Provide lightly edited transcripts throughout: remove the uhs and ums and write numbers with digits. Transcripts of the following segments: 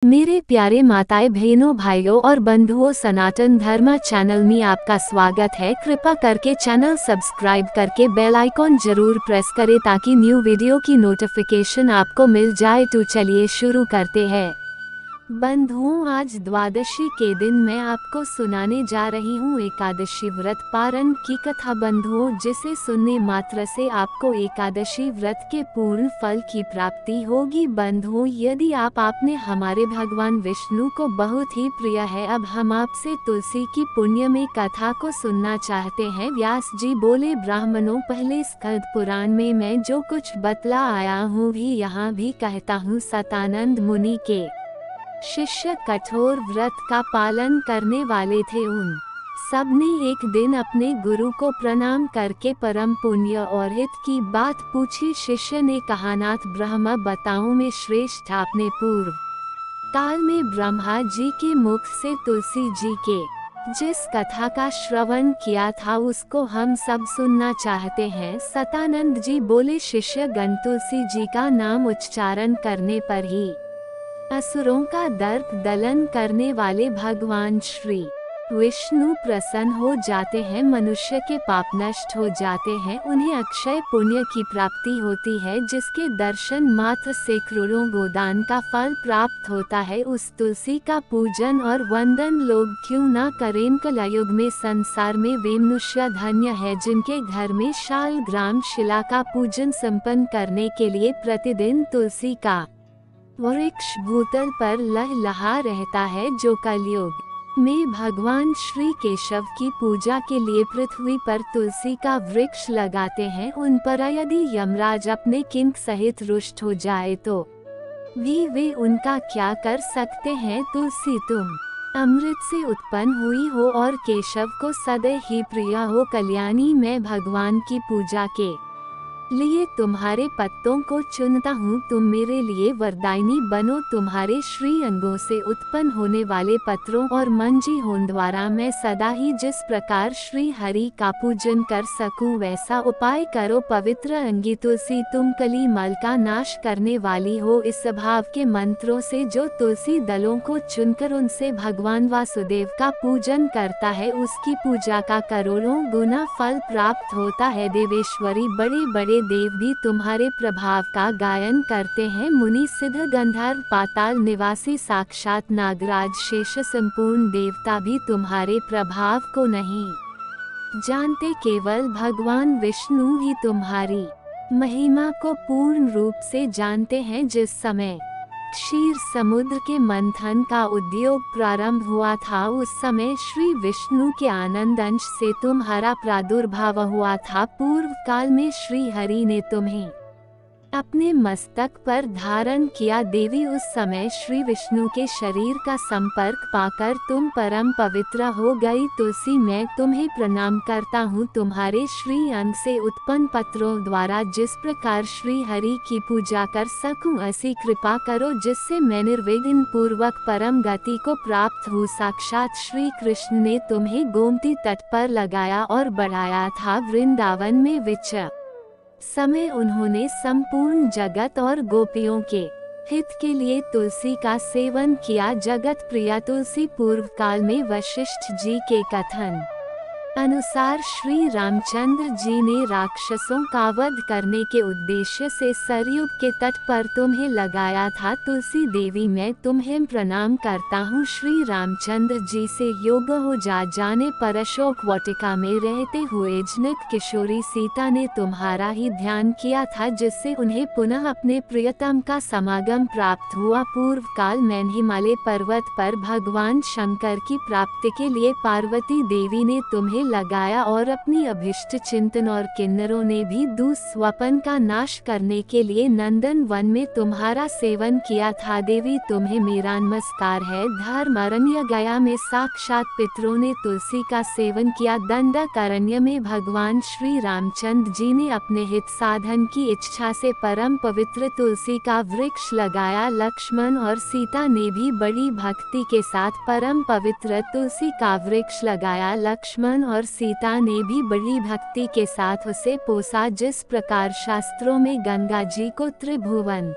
मेरे प्यारे माताएं, बहनों, भाइयों और बंधुओं, सनातन धर्म चैनल में आपका स्वागत है। कृपा करके चैनल सब्सक्राइब करके बेल आइकॉन जरूर प्रेस करें ताकि न्यू वीडियो की नोटिफिकेशन आपको मिल जाए। तो चलिए शुरू करते हैं। बंधुओं, आज द्वादशी के दिन मैं आपको सुनाने जा रही हूँ एकादशी व्रत पारण की कथा। बंधुओं, जिसे सुनने मात्र से आपको एकादशी व्रत के पूर्ण फल की प्राप्ति होगी। बंधुओं, यदि आपने हमारे भगवान विष्णु को बहुत ही प्रिय है, अब हम आपसे तुलसी की पुण्य में कथा को सुनना चाहते हैं। व्यास जी बोले, ब्राह्मणों, पहले स्कंद पुराण में मैं जो कुछ बतला आया हूँ भी यहाँ भी कहता हूँ। सतानंद मुनि के शिष्य कठोर व्रत का पालन करने वाले थे। उन सबने एक दिन अपने गुरु को प्रणाम करके परम पुण्य और हित की बात पूछी। शिष्य ने कहा, नाथ ब्रह्म बताऊं मैं श्रेष्ठ, आपने पूर्व काल में ब्रह्मा जी के मुख से तुलसी जी के जिस कथा का श्रवण किया था उसको हम सब सुनना चाहते हैं। सतानंद जी बोले, शिष्य गण, तुलसी जी का नाम उच्चारण करने पर ही असुरों का दर्प दलन करने वाले भगवान श्री विष्णु प्रसन्न हो जाते हैं। मनुष्य के पाप नष्ट हो जाते हैं, उन्हें अक्षय पुण्य की प्राप्ति होती है, जिसके दर्शन मात्र से करोड़ों गोदान का फल प्राप्त होता है। उस तुलसी का पूजन और वंदन लोग क्यों न करें। कलयुग में संसार में वे मनुष्य धन्य है जिनके घर में शालग्राम शिला का पूजन संपन्न करने के लिए प्रतिदिन तुलसी का वृक्ष भूतल पर लहलहा रहता है। जो कलयुग में भगवान श्री केशव की पूजा के लिए पृथ्वी पर तुलसी का वृक्ष लगाते हैं, उन पर यदि यमराज अपने किंक सहित रुष्ट हो जाए तो भी वे उनका क्या कर सकते हैं। तुलसी तुम अमृत से उत्पन्न हुई हो और केशव को सदैव ही प्रिय हो। कल्याणी, मैं भगवान की पूजा के लिए तुम्हारे पत्तों को चुनता हूँ, तुम मेरे लिए वरदायिनी बनो। तुम्हारे श्री अंगों से उत्पन्न होने वाले पत्रों और मंजी हों द्वारा मैं सदा ही जिस प्रकार श्री हरि का पूजन कर सकूं वैसा उपाय करो। पवित्र अंगी तुलसी, तुम कली मल का नाश करने वाली हो। इस भाव के मंत्रों से जो तुलसी दलों को चुनकर उनसे भगवान वासुदेव का पूजन करता है, उसकी पूजा का करोड़ों गुना फल प्राप्त होता है। देवेश्वरी, बड़े बड़े देव भी तुम्हारे प्रभाव का गायन करते हैं। मुनि, सिद्ध, गंधर्व, पाताल निवासी, साक्षात नागराज, शेष संपूर्ण देवता भी तुम्हारे प्रभाव को नहीं जानते। केवल भगवान विष्णु ही तुम्हारी महिमा को पूर्ण रूप से जानते हैं। जिस समय क्षीर समुद्र के मंथन का उद्योग प्रारंभ हुआ था, उस समय श्री विष्णु के आनंद अंश से तुम्हारा प्रादुर्भाव हुआ था। पूर्व काल में श्री हरि ने तुम्हें अपने मस्तक पर धारण किया। देवी, उस समय श्री विष्णु के शरीर का संपर्क पाकर तुम परम पवित्र हो गई। तुलसी, मैं तुम्हें प्रणाम करता हूँ। तुम्हारे श्री अंग से उत्पन्न पत्रों द्वारा जिस प्रकार श्री हरि की पूजा कर सकूं, ऐसी कृपा करो जिससे मैं निर्विघ्न पूर्वक परम गति को प्राप्त हूँ। साक्षात श्री कृष्ण ने तुम्हें गोमती तट पर लगाया और बढ़ाया था। वृंदावन में विचर समय उन्होंने संपूर्ण जगत और गोपियों के हित के लिए तुलसी का सेवन किया। जगत प्रिया तुलसी, पूर्व काल में वशिष्ठ जी के कथन अनुसार श्री रामचंद्र जी ने राक्षसों का वध करने के उद्देश्य से सरयू के तट पर तुम्हें लगाया था। तुलसी देवी, मैं तुम्हें प्रणाम करता हूँ। श्री रामचंद्र जी से योग हो जाने पर अशोक वाटिका में रहते हुए जनक किशोरी सीता ने तुम्हारा ही ध्यान किया था, जिससे उन्हें पुनः अपने प्रियतम का समागम प्राप्त हुआ। पूर्व काल में हिमालय पर्वत पर भगवान शंकर की प्राप्ति के लिए पार्वती देवी ने तुम्हें लगाया और अपनी अभिष्ट चिंतन और किन्नरों ने भी दुस्वप्न का नाश करने के लिए नंदन वन में तुम्हारा सेवन किया था। देवी, तुम्हें मेरा नमस्कार है। धर्मारण्य गया में साक्षात पितरों ने तुलसी का सेवन किया। दंडकारण्य में भगवान श्री रामचंद्र जी ने अपने हित साधन की इच्छा से परम पवित्र तुलसी का वृक्ष लगाया। लक्ष्मण और सीता ने भी बड़ी भक्ति के साथ परम पवित्र तुलसी का वृक्ष लगाया। लक्ष्मण और सीता ने भी बड़ी भक्ति के साथ उसे पोसा। जिस प्रकार शास्त्रों में गंगा जी को त्रिभुवन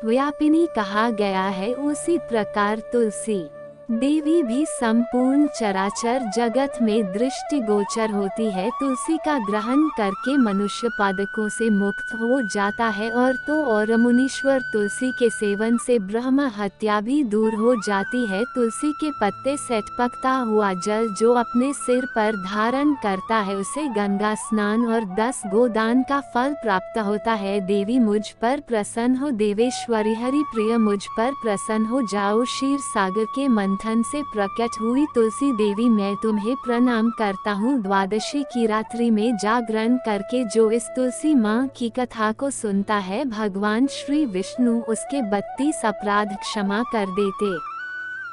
सर्वव्यापिनी कहा गया है, उसी प्रकार तुलसी देवी भी संपूर्ण चराचर जगत में दृष्टिगोचर होती है। तुलसी का ग्रहण करके मनुष्य पादकों से मुक्त हो जाता है और मुनीश्वर तुलसी के सेवन से ब्रह्म हत्या भी दूर हो जाती है। तुलसी के पत्ते से टपकता हुआ जल जो अपने सिर पर धारण करता है उसे गंगा स्नान और 10 गोदान का फल प्राप्त होता है। देवी मुझ पर प्रसन्न हो, देवेश्वरी हरि प्रिय मुझ पर प्रसन्न हो जाओ। क्षीर सागर के मंथन से प्रकट हुई तुलसी देवी मैं तुम्हें प्रणाम करता हूँ। द्वादशी की रात्रि में जागरण करके जो इस तुलसी माँ की कथा को सुनता है, भगवान श्री विष्णु उसके 32 अपराध क्षमा कर देते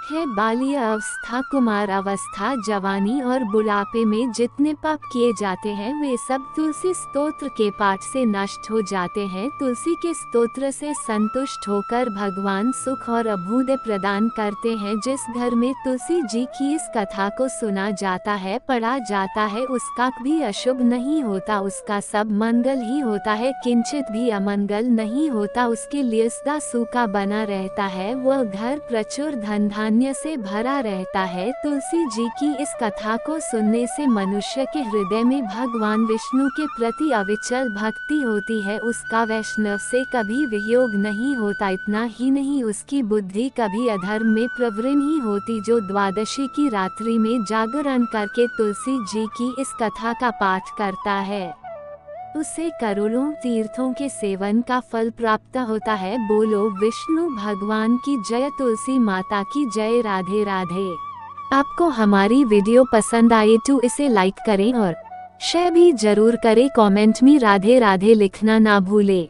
है। बाल्य अवस्था, कुमार अवस्था, जवानी और बुढ़ापे में जितने पाप किए जाते हैं वे सब तुलसी स्तोत्र के पाठ से नष्ट हो जाते हैं। तुलसी के स्तोत्र से संतुष्ट होकर भगवान सुख और अभूदय प्रदान करते हैं। जिस घर में तुलसी जी की इस कथा को सुना जाता है, पढ़ा जाता है, उसका भी अशुभ नहीं होता, उसका सब मंगल ही होता है, किंचित भी अमंगल नहीं होता। उसके लिए सदा सूखा बना रहता है, वह घर प्रचुर धन धान्य से भरा रहता है। तुलसी जी की इस कथा को सुनने से मनुष्य के हृदय में भगवान विष्णु के प्रति अविचल भक्ति होती है, उसका वैष्णव से कभी वियोग नहीं होता। इतना ही नहीं, उसकी बुद्धि कभी अधर्म में प्रवृत्त ही होती। जो द्वादशी की रात्रि में जागरण करके तुलसी जी की इस कथा का पाठ करता है उसे करोड़ों तीर्थों के सेवन का फल प्राप्त होता है। बोलो विष्णु भगवान की जय, तुलसी माता की जय। राधे राधे। आपको हमारी वीडियो पसंद आए तो इसे लाइक करें और शेयर भी जरूर करें। कमेंट में राधे राधे लिखना ना भूलें।